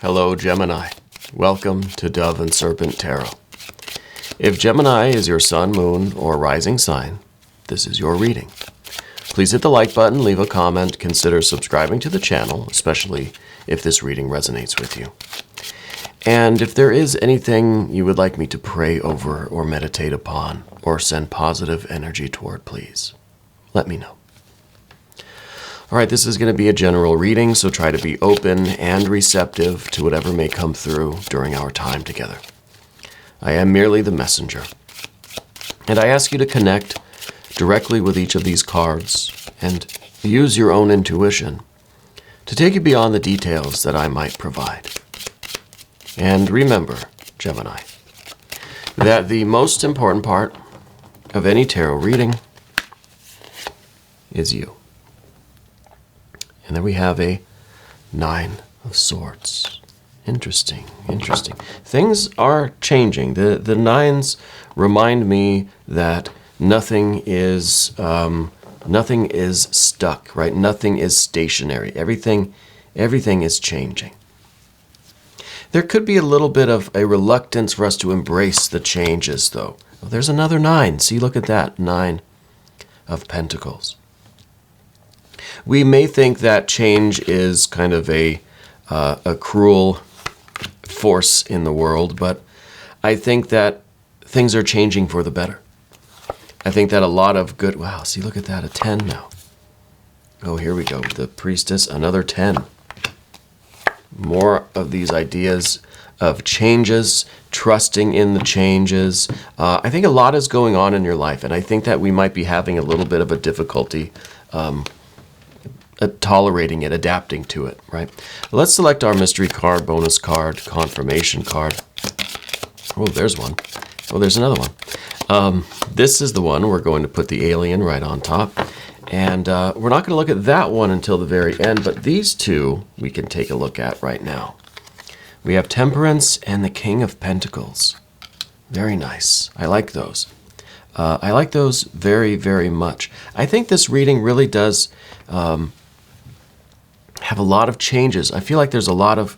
Hello, Gemini. Welcome to Dove and Serpent Tarot. If Gemini is your sun, moon, or rising sign, this is your reading. Please hit the like button, leave a comment, consider subscribing to the channel, especially if this reading resonates with you. And if there is anything you would like me to pray over or meditate upon or send positive energy toward, please let me know. All right, this is going to be a general reading, so try to be open and receptive to whatever may come through during our time together. I am merely the messenger, and I ask you to connect directly with each of these cards and use your own intuition to take you beyond the details that I might provide. And remember, Gemini, that the most important part of any tarot reading is you. And then we have a 9 of Swords. Interesting. Things are changing. The nines remind me that nothing is stuck, right? Nothing is stationary. Everything is changing. There could be a little bit of a reluctance for us to embrace the changes, though. Oh, there's another 9. See, look at that. 9 of Pentacles. We may think that change is kind of a cruel force in the world, but I think that things are changing for the better. I think that a lot of good... Wow, see, look at that, a 10 now. Oh, here we go. The Priestess, another 10. More of these ideas of changes, trusting in the changes. I think a lot is going on in your life, and I think that we might be having a little bit of a difficulty tolerating it, adapting to it, right? Let's select our mystery card, bonus card, confirmation card. Oh, there's one. Oh, there's another one. This is the one we're going to put the alien right on top. And we're not going to look at that one until the very end, but these two we can take a look at right now. We have Temperance and the King of Pentacles. Very nice. I like those. I like those very, very much. I think this reading really does have a lot of changes. I feel like there's a lot of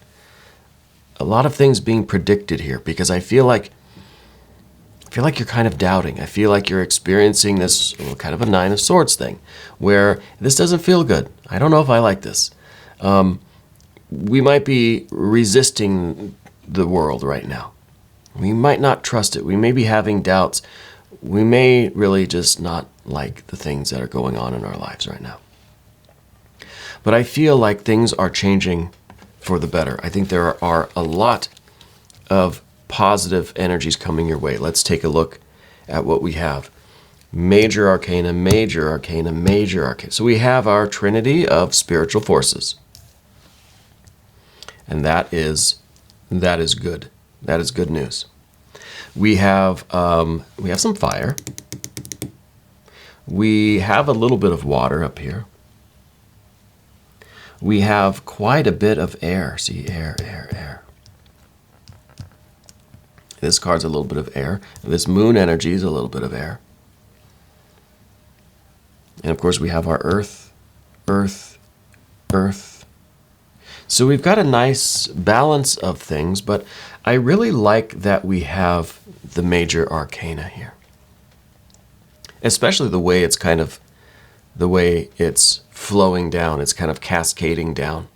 things being predicted here, because I feel like you're kind of doubting. I feel like you're experiencing this kind of a 9 of Swords thing, where this doesn't feel good. I don't know if I like this. We might be resisting the world right now. We might not trust it. We may be having doubts. We may really just not like the things that are going on in our lives right now. But I feel like things are changing for the better. I think there are a lot of positive energies coming your way. Let's take a look at what we have. Major Arcana, Major Arcana, Major Arcana. So we have our Trinity of spiritual forces. And that is good. That is good news. We have some fire. We have a little bit of water up here. We have quite a bit of air. See, air. This card's a little bit of air. This moon energy is a little bit of air. And of course we have our earth. So we've got a nice balance of things, but I really like that we have the Major Arcana here. Especially the way it's flowing down. It's kind of cascading down.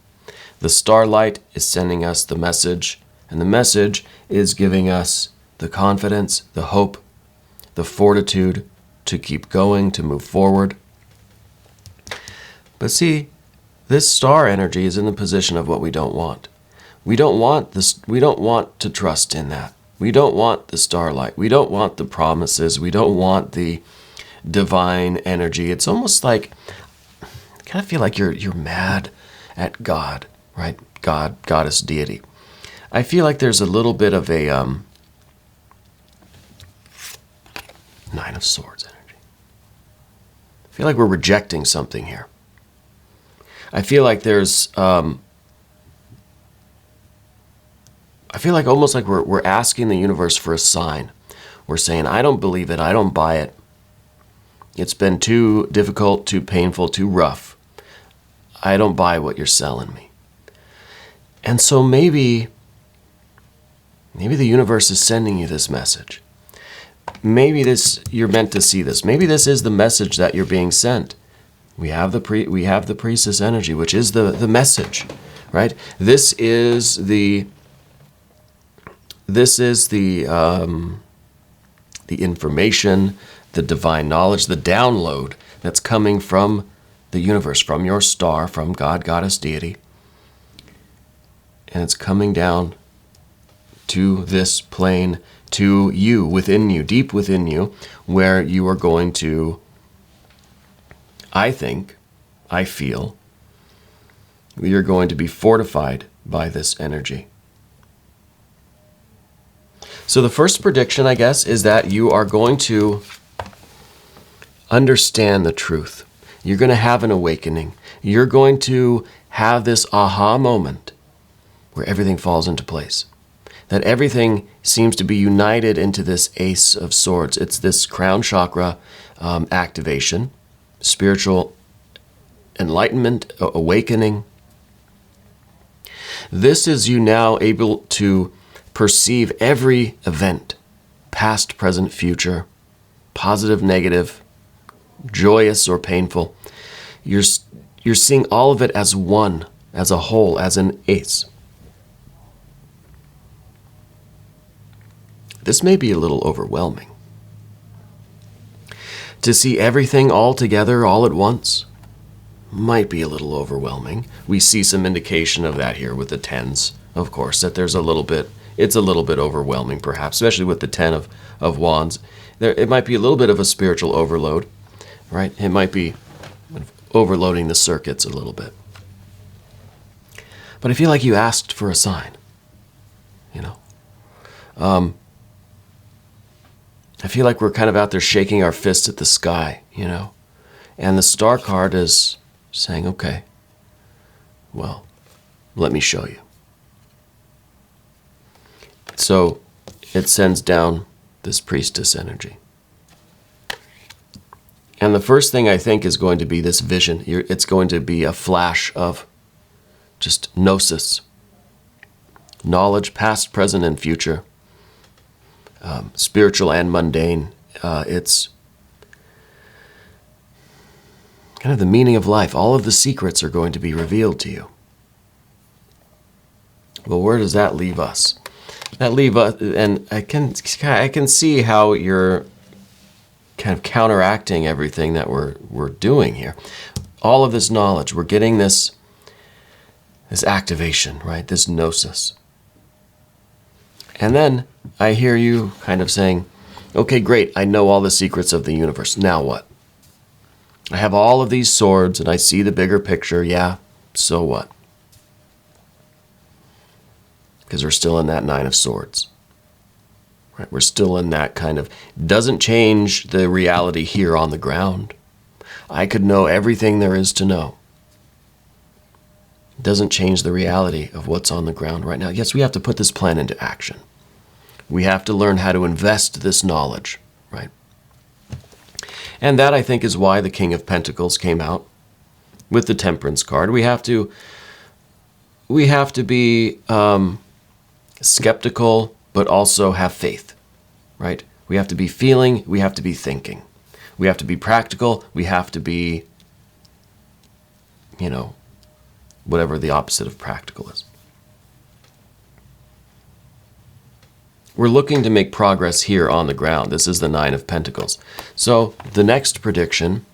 The starlight is sending us the message, and the message is giving us the confidence, the hope, the fortitude to keep going, to move forward. But see, this star energy is in the position of what we don't want. We don't want this. We don't want to trust in that. We don't want the starlight. We don't want the promises. We don't want the divine energy. It's almost like, I kind of feel like you're mad at God, right? God, goddess, deity. I feel like there's a little bit of a 9 of Swords energy. I feel like we're rejecting something here. I feel like there's I feel like almost like we're asking the universe for a sign. We're saying, I don't believe it. I don't buy it. It's been too difficult, too painful, too rough. I don't buy what you're selling me. And so maybe the universe is sending you this message. Maybe you're meant to see this. Maybe this is the message that you're being sent. We have the priestess energy, which is the message, right? This is the information, the divine knowledge, the download that's coming from the universe, from your star, from God, Goddess, Deity. And it's coming down to this plane, to you, within you, deep within you, where you are going to, I feel, you're going to be fortified by this energy. So the first prediction, I guess, is that you are going to understand the truth. You're going to have an awakening. You're going to have this aha moment where everything falls into place. That everything seems to be united into this Ace of Swords. It's this crown chakra activation, spiritual enlightenment, awakening. This is you now able to perceive every event, past, present, future, positive, negative, joyous or painful. You're seeing all of it as one, as a whole, as an ace. This may be a little overwhelming. To see everything all together all at once might be a little overwhelming. We see some indication of that here with the tens, of course, that it's a little bit overwhelming perhaps, especially with the 10 of wands. It might be a little bit of a spiritual overload, right? It might be overloading the circuits a little bit. But I feel like you asked for a sign, I feel like we're kind of out there shaking our fists at the sky, and the star card is saying, okay, well, let me show you. So it sends down this priestess energy. And the first thing I think is going to be this vision. It's going to be a flash of just gnosis, knowledge, past, present, and future. Spiritual and mundane. It's kind of the meaning of life. All of the secrets are going to be revealed to you. Well, where does that leave us? That leave us, and I can see how you're kind of counteracting everything that we're doing here. All of this knowledge, we're getting this activation, right? This gnosis. And then I hear you kind of saying, okay, great, I know all the secrets of the universe. Now what? I have all of these swords and I see the bigger picture. Yeah, so what? Because we're still in that 9 of swords. Right? We're still in that kind of, doesn't change the reality here on the ground. I could know everything there is to know. Doesn't change the reality of what's on the ground right now. Yes, we have to put this plan into action. We have to learn how to invest this knowledge, right? And that, I think, is why the King of Pentacles came out with the Temperance card. We have to be skeptical, but also have faith, right? We have to be feeling, we have to be thinking. We have to be practical, we have to be, whatever the opposite of practical is. We're looking to make progress here on the ground. This is the 9 of Pentacles. So the next prediction,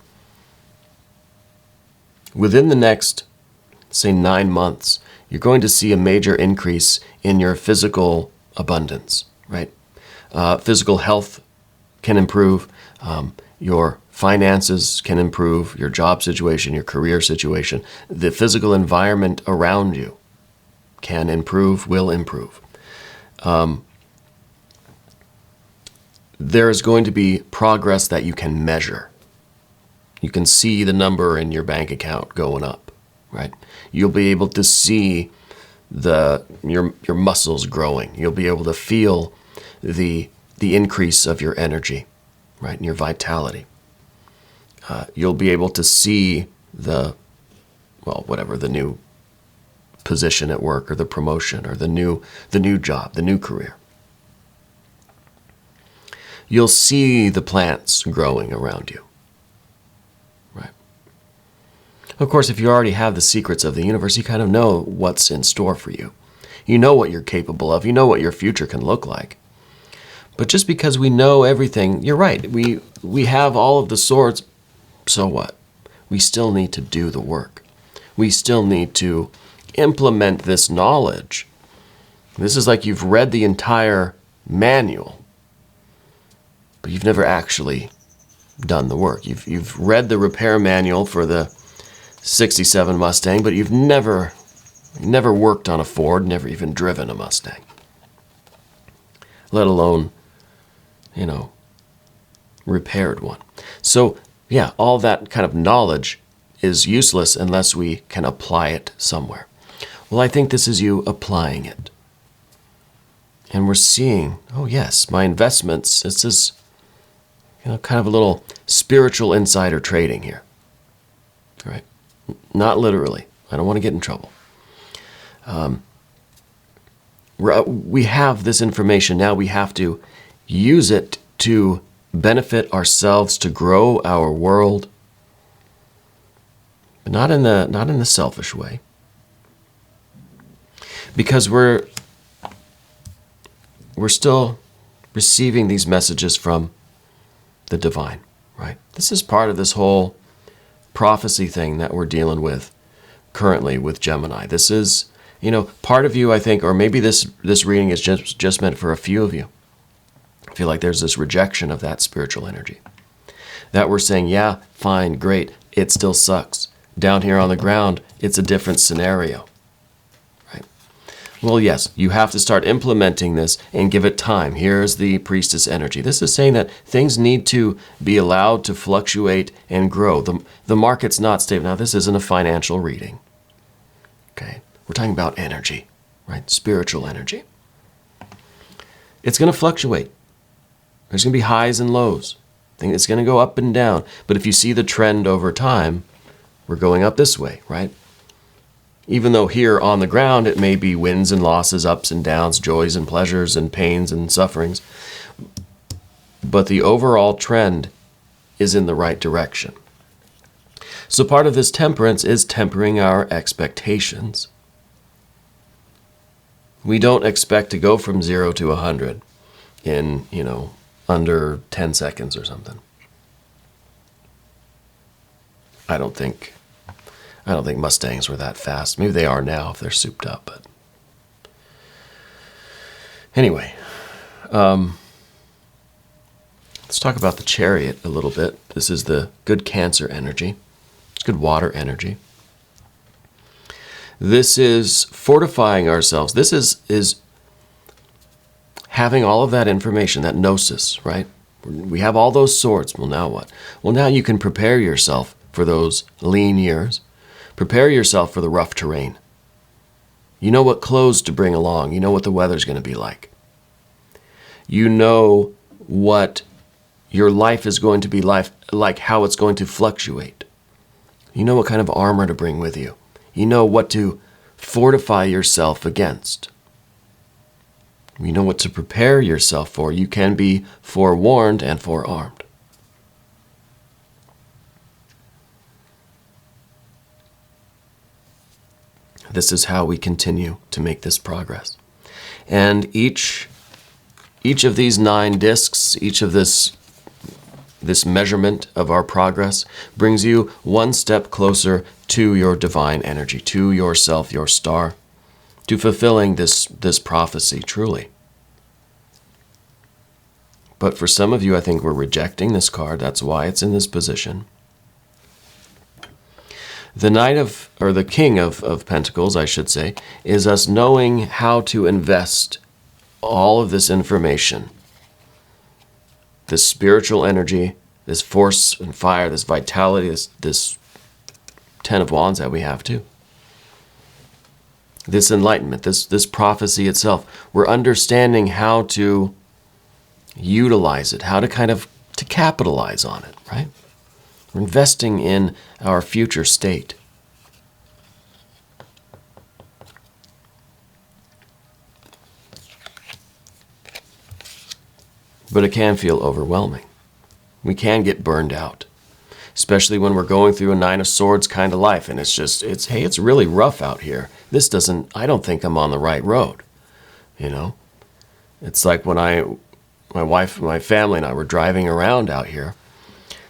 within the next, say, 9 months, you're going to see a major increase in your physical abundance, right? Physical health can improve. Your finances can improve, your job situation, your career situation. The physical environment around you can improve, will improve. There is going to be progress that you can measure. You can see the number in your bank account going up, right? You'll be able to see your muscles growing. You'll be able to feel the increase of your energy, right, and your vitality. You'll be able to see the new position at work or the promotion or the new job, the new career. You'll see the plants growing around you. Right? Of course, if you already have the secrets of the universe, you kind of know what's in store for you. You know what you're capable of. You know what your future can look like. But just because we know everything, you're right. We have all of the swords. So what? We still need to do the work. We still need to implement this knowledge. This is like you've read the entire manual, but you've never actually done the work. You've read the repair manual for the 67 Mustang, but you've never worked on a Ford, never even driven a Mustang. Let alone, repaired one. So, yeah, all that kind of knowledge is useless unless we can apply it somewhere. Well, I think this is you applying it. And we're seeing, oh yes, my investments, this is kind of a little spiritual insider trading here. Right? Not literally. I don't want to get in trouble. We have this information now. We have to use it to benefit ourselves, to grow our world, but not in the selfish way. Because we're still receiving these messages from the divine, right? This is part of this whole prophecy thing that we're dealing with currently with Gemini. This is, part of you, I think, or maybe this reading is just meant for a few of you. I feel like there's this rejection of that spiritual energy. That we're saying, yeah, fine, great, it still sucks. Down here on the ground, it's a different scenario. Right? Well, yes, you have to start implementing this and give it time. Here's the priestess energy. This is saying that things need to be allowed to fluctuate and grow. The market's not stable. Now, this isn't a financial reading. Okay? We're talking about energy, right? Spiritual energy. It's going to fluctuate. There's going to be highs and lows. It's going to go up and down. But if you see the trend over time, we're going up this way, right? Even though here on the ground, it may be wins and losses, ups and downs, joys and pleasures and pains and sufferings. But the overall trend is in the right direction. So part of this temperance is tempering our expectations. We don't expect to go from 0 to 100 in, under 10 seconds or something. I don't think Mustangs were that fast. Maybe they are now if they're souped up, but anyway, let's talk about the Chariot a little bit. This is the good Cancer energy. It's good water energy. This is fortifying ourselves. This is having all of that information, that Gnosis, right? We have all those swords. Well, now what? Well, now you can prepare yourself for those lean years. Prepare yourself for the rough terrain. You know what clothes to bring along. You know what the weather's going to be like. You know what your life is going to be like, how it's going to fluctuate. You know what kind of armor to bring with you. You know what to fortify yourself against. You know what to prepare yourself for. You can be forewarned and forearmed. This is how we continue to make this progress. And each of these 9 discs, each of this measurement of our progress brings you one step closer to your divine energy, to yourself, your star, to fulfilling this prophecy truly. But for some of you, I think we're rejecting this card. That's why it's in this position. The King of Pentacles, I should say, is us knowing how to invest all of this information, this spiritual energy, this force and fire, this vitality, this 10 of Wands that we have too. This enlightenment, this prophecy itself. We're understanding how to utilize it, how to to capitalize on it, right? We're investing in our future state. but it can feel overwhelming. We can get burned out, especially when we're going through a Nine of Swords kind of life, and hey, it's really rough out here. I don't think I'm on the right road, you know? It's like when my wife, my family and I were driving around out here,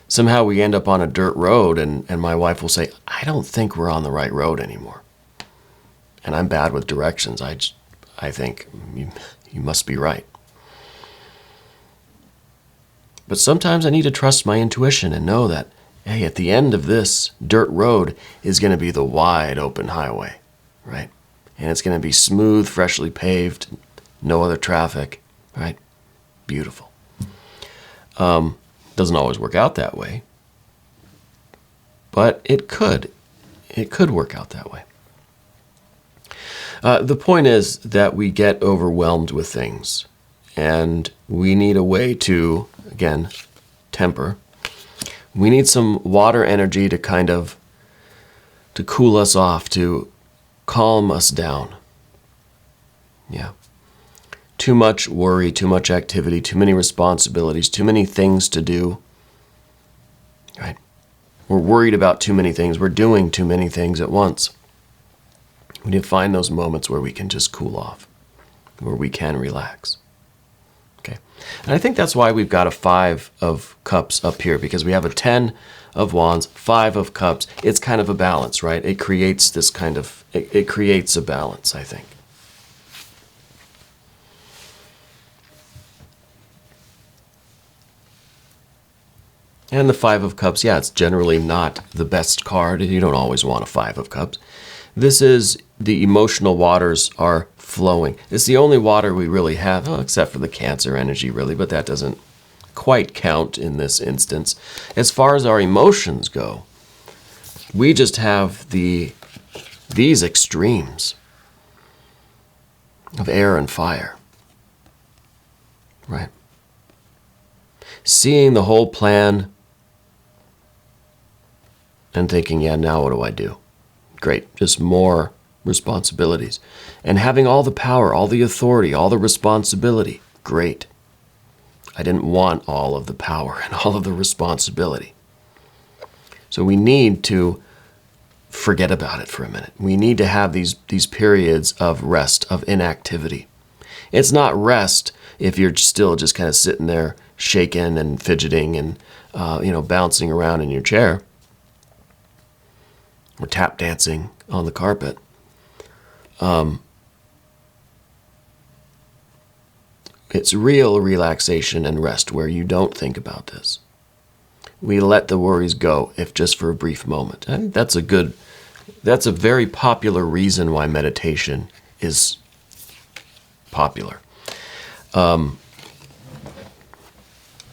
somehow we end up on a dirt road, and my wife will say, I don't think we're on the right road anymore. And I'm bad with directions. I think you must be right. But sometimes I need to trust my intuition and know that, hey, at the end of this dirt road is going to be the wide open highway, right? And it's going to be smooth, freshly paved, no other traffic, right? Beautiful. Doesn't always work out that way, but it could. It could work out that way. The point is that we get overwhelmed with things, and we need a way to, again, temper. We need some water energy to to cool us off, to calm us down. Yeah. Too much worry, too much activity, too many responsibilities, too many things to do. Right? We're worried about too many things. We're doing too many things at once. We need to find those moments where we can just cool off, where we can relax. Okay. And I think that's why we've got a 5 of Cups up here, because we have a 10 of Wands, 5 of Cups. It's kind of a balance, right? It creates this it creates a balance, I think. And the 5 of Cups, yeah, it's generally not the best card. You don't always want a 5 of Cups. This is the emotional waters are flowing. It's the only water we really have, except for the Cancer energy, really, but that doesn't quite count in this instance. As far as our emotions go, we just have these extremes of air and fire, right? Seeing the whole plan and thinking, yeah, now what do I do? Great, just more responsibilities. And having all the power, all the authority, all the responsibility. Great. I didn't want all of the power and all of the responsibility. So we need to forget about it for a minute. We need to have these periods of rest, of inactivity. It's not rest if you're still just kind of sitting there shaking and fidgeting and bouncing around in your chair or tap dancing on the carpet. It's real relaxation and rest where you don't think about this. We let the worries go, if just for a brief moment. I think that's a very popular reason why meditation is popular.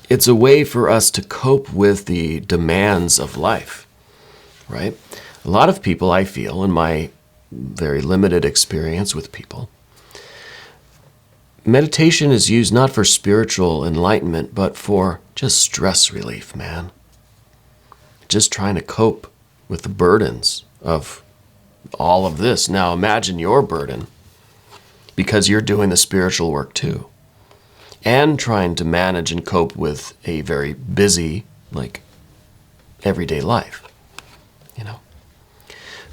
It's a way for us to cope with the demands of life, right? A lot of people, I feel, in my very limited experience with people, meditation is used not for spiritual enlightenment, but for just stress relief, man. Just trying to cope with the burdens of all of this. Now imagine your burden, because you're doing the spiritual work too, and trying to manage and cope with a very busy, everyday life,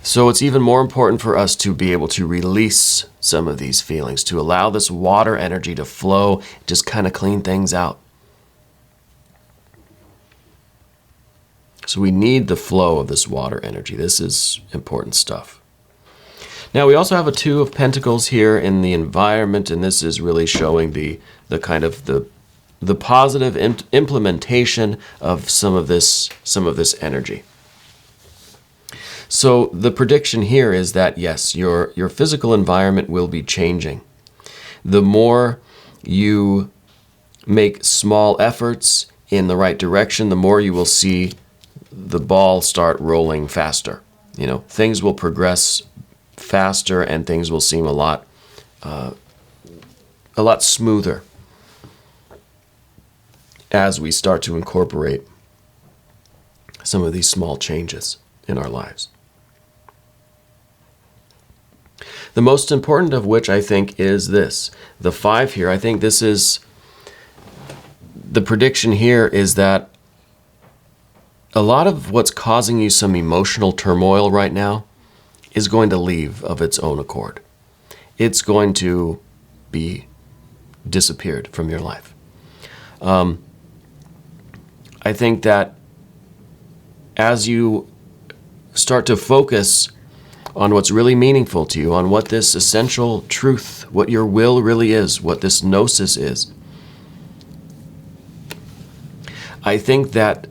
So it's even more important for us to be able to release some of these feelings, to allow this water energy to flow, just kind of clean things out. So we need the flow of this water energy. This is important stuff. Now we also have a 2 of Pentacles here in the environment, and this is really showing the positive implementation of some of this energy. So the prediction here is that, yes, your physical environment will be changing. The more you make small efforts in the right direction, the more you will see the ball start rolling faster. Things will progress faster and things will seem a lot smoother as we start to incorporate some of these small changes in our lives. The most important of which, I think, is this. The 5 here, I think this is the prediction here is that a lot of what's causing you some emotional turmoil right now is going to leave of its own accord. It's going to be disappeared from your life. I think that as you start to focus on what's really meaningful to you, on what this essential truth, what your will really is, what this Gnosis is, I think that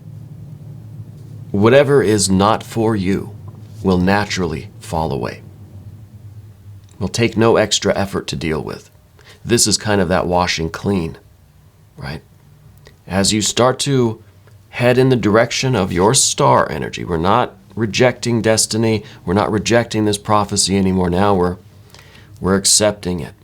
whatever is not for you will naturally fall away. Will take no extra effort to deal with. This is kind of that washing clean, right? As you start to head in the direction of your star energy, we're not rejecting destiny, we're not rejecting this prophecy anymore. Now we're accepting it.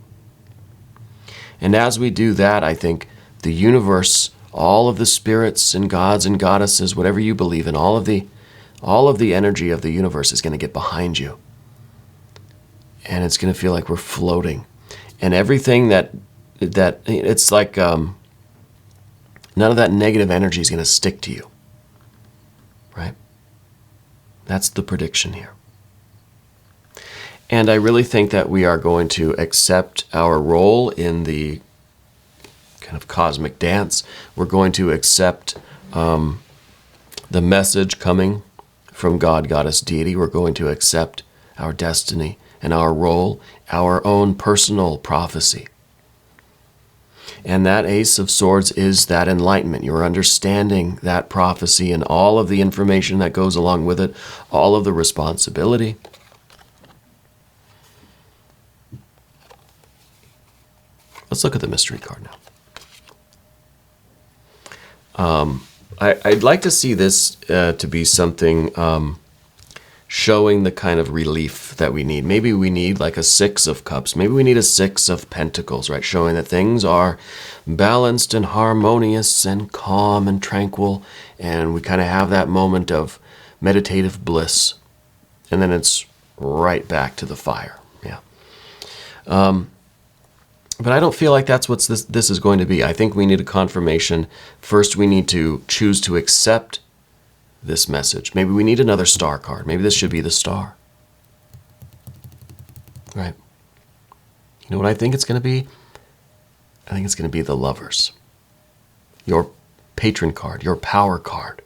And as we do that, I think the universe, all of the spirits and gods and goddesses, whatever you believe in, all of the energy of the universe is going to get behind you. And it's going to feel like we're floating. And everything that it's like none of that negative energy is going to stick to you. Right? That's the prediction here. And I really think that we are going to accept our role in the kind of cosmic dance. We're going to accept the message coming from God, Goddess, Deity. We're going to accept our destiny and our role, our own personal prophecy. And that Ace of Swords is that enlightenment. You're understanding that prophecy and all of the information that goes along with it, all of the responsibility. Let's look at the mystery card now. I'd like to see this to be something showing the kind of relief that we need. Maybe we need like a Six of Cups. Maybe we need a Six of Pentacles, right? Showing that things are balanced and harmonious and calm and tranquil. And we kind of have that moment of meditative bliss. And then it's right back to the fire. Yeah. But I don't feel like that's what this is going to be. I think we need a confirmation. First, we need to choose to accept this message. Maybe we need another star card. Maybe this should be the star. Right? You know what I think it's going to be? I think it's going to be the Lovers. Your patron card, your power card.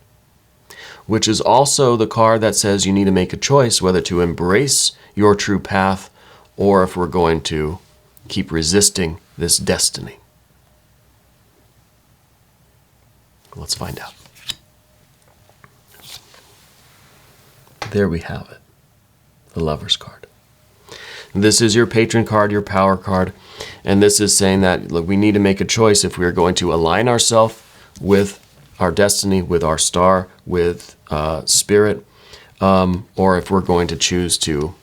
Which is also the card that says you need to make a choice whether to embrace your true path or if we're going to keep resisting this destiny. Let's find out. There we have it. The Lover's card. This is your patron card, your power card. And this is saying that, look, we need to make a choice if we are going to align ourselves with our destiny, with our star, with spirit, or if we're going to choose to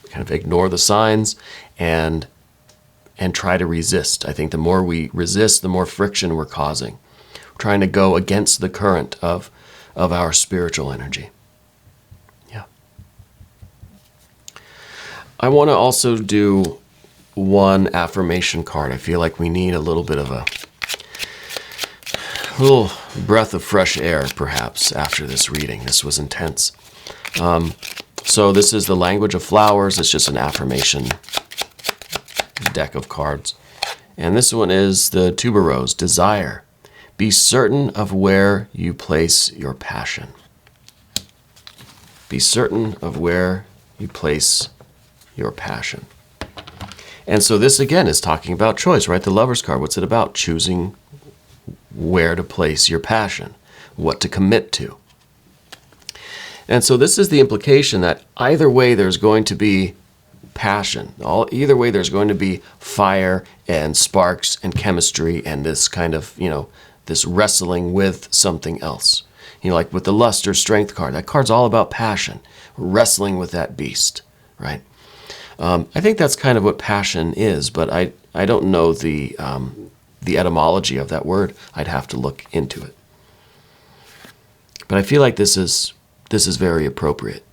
kind of ignore the signs and try to resist. I think the more we resist, the more friction we're causing. We're trying to go against the current of our spiritual energy. Yeah. I want to also do one affirmation card. I feel like we need a little bit of a little breath of fresh air, perhaps, after this reading. This was intense. So this is the Language of Flowers. It's just an affirmation deck of cards. And this one is the Tuberose, Desire. Be certain of where you place your passion. Be certain of where you place your passion. And so this again is talking about choice, right? The Lover's card. What's it about? Choosing where to place your passion, what to commit to. And so this is the implication that either way there's going to be passion. Either way there's going to be fire and sparks and chemistry and this kind of, this wrestling with something else. Like with the Lust or Strength card, that card's all about passion, wrestling with that beast, right? I think that's kind of what passion is, but I don't know the etymology of that word. I'd have to look into it. But I feel like this is very appropriate,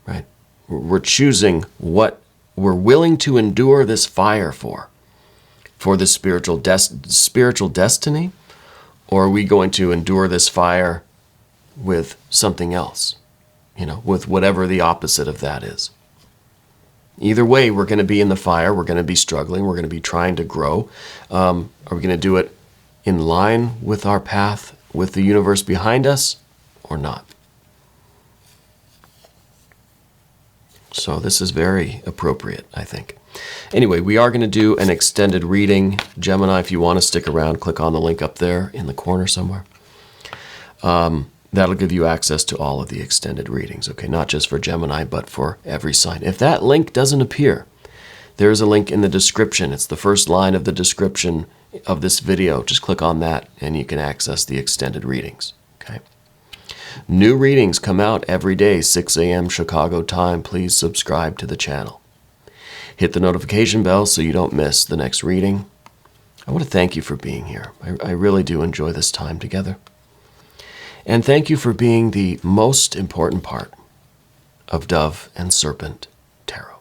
right? We're choosing what we're willing to endure this fire for. for this spiritual destiny, or are we going to endure this fire with something else? With whatever the opposite of that is. Either way, we're going to be in the fire. We're going to be struggling. We're going to be trying to grow. Are we going to do it in line with our path, with the universe behind us, or not? So this is very appropriate, I think. Anyway, we are going to do an extended reading. Gemini, if you want to stick around, click on the link up there in the corner somewhere. That'll give you access to all of the extended readings, okay? Not just for Gemini, but for every sign. If that link doesn't appear, there's a link in the description. It's the first line of the description of this video. Just click on that and you can access the extended readings, okay? New readings come out every day, 6 a.m. Chicago time. Please subscribe to the channel. Hit the notification bell so you don't miss the next reading. I want to thank you for being here. I really do enjoy this time together. And thank you for being the most important part of Dove and Serpent Tarot.